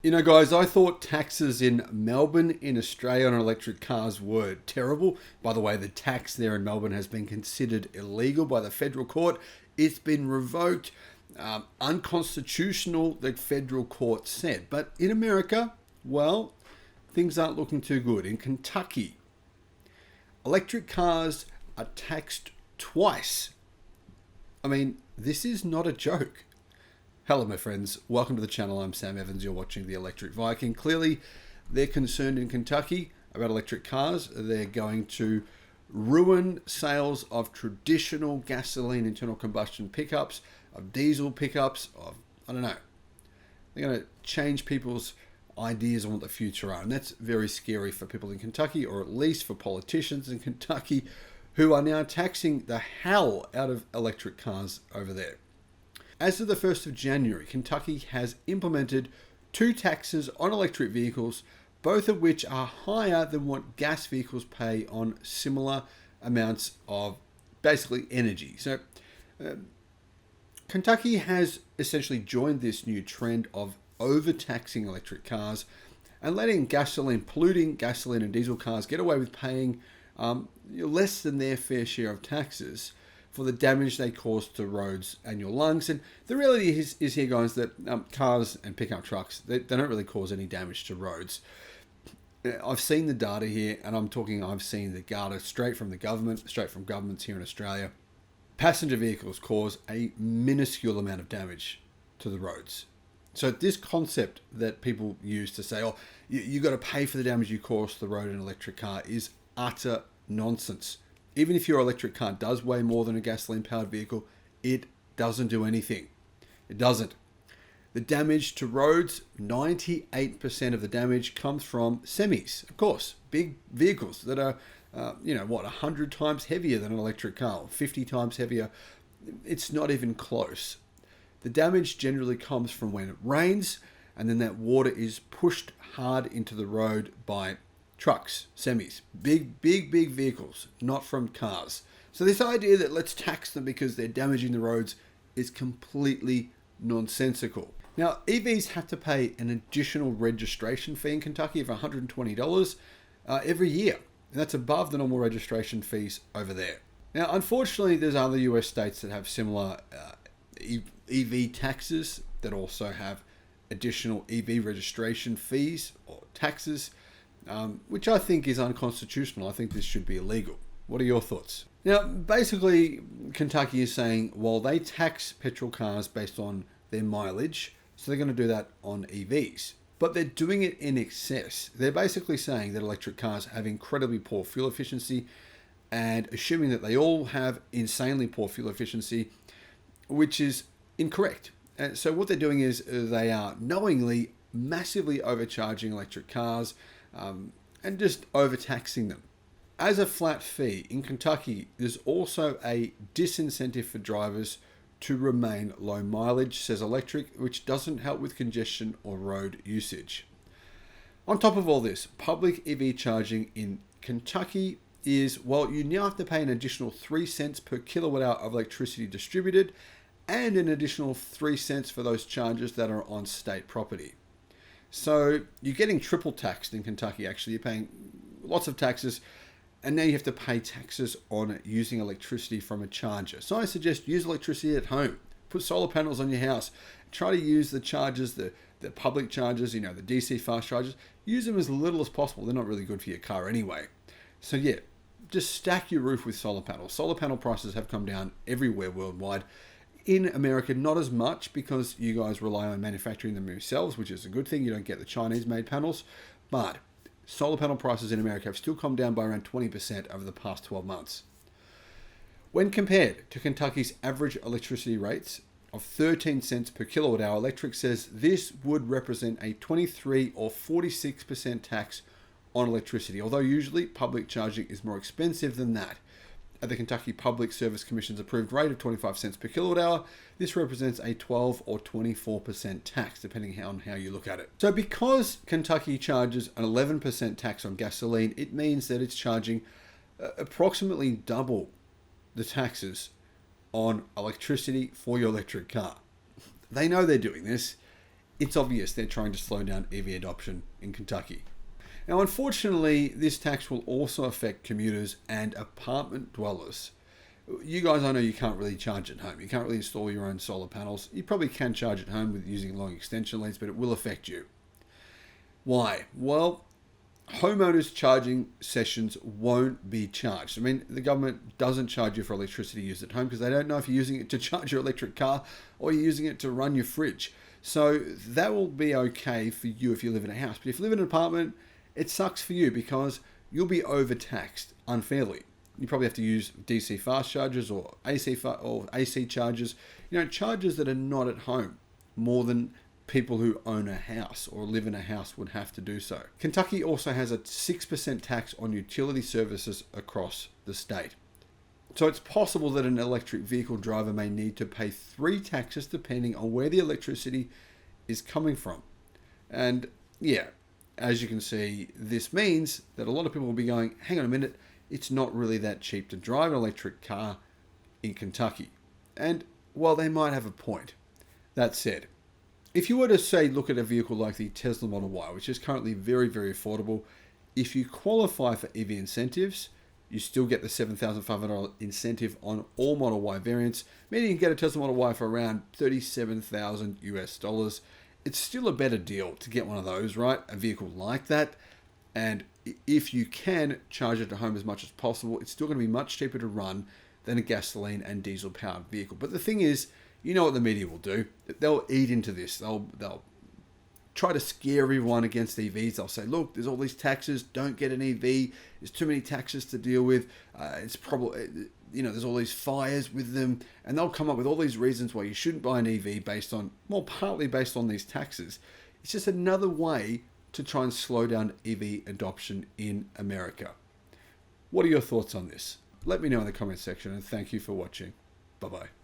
You know, guys, I thought taxes in Melbourne in Australia on electric cars were terrible. By the way, the tax there in Melbourne has been considered illegal by the federal court. It's been revoked, unconstitutional, the federal court said. But in America, well, things aren't looking too good. In Kentucky, electric cars are taxed twice. I mean, this is not a joke. Hello, my friends. Welcome to the channel. I'm Sam Evans. You're watching the Electric Viking. Clearly, they're concerned in Kentucky about electric cars. They're going to ruin sales of traditional gasoline internal combustion pickups, of diesel pickups, I don't know. They're going to change people's ideas on what the future are. And that's very scary for people in Kentucky, or at least for politicians in Kentucky who are now taxing the hell out of electric cars over there. As of the 1st of January, Kentucky has implemented two taxes on electric vehicles, both of which are higher than what gas vehicles pay on similar amounts of basically energy. So Kentucky has essentially joined this new trend of overtaxing electric cars and letting polluting gasoline and diesel cars get away with paying less than their fair share of taxes for the damage they cause to roads and your lungs. And the reality is here, guys, that cars and pickup trucks, they don't really cause any damage to roads. I've seen the data here, and I've seen the data straight from governments here in Australia. Passenger vehicles cause a minuscule amount of damage to the roads. So this concept that people use to say, oh, you got to pay for the damage you cause to the road in an electric car is utter nonsense. Even if your electric car does weigh more than a gasoline-powered vehicle, it doesn't do anything. It doesn't. The damage to roads, 98% of the damage comes from semis. Of course, big vehicles that are, 100 times heavier than an electric car, 50 times heavier. It's not even close. The damage generally comes from when it rains, and then that water is pushed hard into the road by trucks, semis, big vehicles, not from cars. So this idea that let's tax them because they're damaging the roads is completely nonsensical. Now, EVs have to pay an additional registration fee in Kentucky of $120 every year. And that's above the normal registration fees over there. Now, unfortunately, there's other US states that have similar EV taxes that also have additional EV registration fees or taxes, which I think is unconstitutional. I think this should be illegal. What are your thoughts? Now, basically, Kentucky is saying, well, they tax petrol cars based on their mileage, so they're going to do that on EVs. But they're doing it in excess. They're basically saying that electric cars have incredibly poor fuel efficiency and assuming that they all have insanely poor fuel efficiency, which is incorrect. And so what they're doing is they are knowingly massively overcharging electric cars, and just overtaxing them. As a flat fee, in Kentucky, there's also a disincentive for drivers to remain low mileage, says Electric, which doesn't help with congestion or road usage. On top of all this, public EV charging in Kentucky is, well, you now have to pay an additional 3 cents per kilowatt hour of electricity distributed and an additional 3 cents for those charges that are on state property. So you're getting triple taxed in Kentucky, actually. You're paying lots of taxes, and now you have to pay taxes on using electricity from a charger. So I suggest use electricity at home. Put solar panels on your house. Try to use the chargers, the public chargers, the DC fast chargers. Use them as little as possible. They're not really good for your car anyway. So yeah, just stack your roof with solar panels. Solar panel prices have come down everywhere worldwide. In America, not as much because you guys rely on manufacturing them yourselves, which is a good thing. You don't get the Chinese-made panels. But solar panel prices in America have still come down by around 20% over the past 12 months. When compared to Kentucky's average electricity rates of 13 cents per kilowatt hour, Electric says this would represent a 23 or 46% tax on electricity, although usually public charging is more expensive than that. At the Kentucky Public Service Commission's approved rate of 25 cents per kilowatt hour, this represents a 12 or 24% tax, depending on how you look at it. So because Kentucky charges an 11% tax on gasoline, it means that it's charging approximately double the taxes on electricity for your electric car. They know they're doing this. it's obvious they're trying to slow down EV adoption in Kentucky. Now, unfortunately, this tax will also affect commuters and apartment dwellers. You guys, I know you can't really charge at home. You can't really install your own solar panels. You probably can charge at home with using long extension leads, but it will affect you. Why? Well, homeowners' charging sessions won't be charged. I mean, the government doesn't charge you for electricity used at home because they don't know if you're using it to charge your electric car or you're using it to run your fridge. So that will be okay for you if you live in a house. But if you live in an apartment, it sucks for you because you'll be overtaxed unfairly. You probably have to use DC fast chargers or AC chargers, chargers that are not at home, more than people who own a house or live in a house would have to do so. Kentucky also has a 6% tax on utility services across the state. So it's possible that an electric vehicle driver may need to pay 3 taxes depending on where the electricity is coming from. And yeah, as you can see, this means that a lot of people will be going, hang on a minute, it's not really that cheap to drive an electric car in Kentucky. And while they might have a point, that said, if you were to say look at a vehicle like the Tesla Model Y, which is currently very, very affordable, if you qualify for EV incentives, you still get the $7,500 incentive on all Model Y variants, meaning you can get a Tesla Model Y for around $37,000 US. It's still a better deal to get one of those, right? A vehicle like that. And if you can charge it at home as much as possible, it's still going to be much cheaper to run than a gasoline and diesel powered vehicle. But the thing is, you know what the media will do. They'll eat into this. They'll try to scare everyone against EVs. They'll say, look, there's all these taxes. Don't get an EV. There's too many taxes to deal with. It's probably, there's all these fires with them. And they'll come up with all these reasons why you shouldn't buy an EV partly based on these taxes. It's just another way to try and slow down EV adoption in America. What are your thoughts on this? Let me know in the comment section, and thank you for watching. Bye-bye.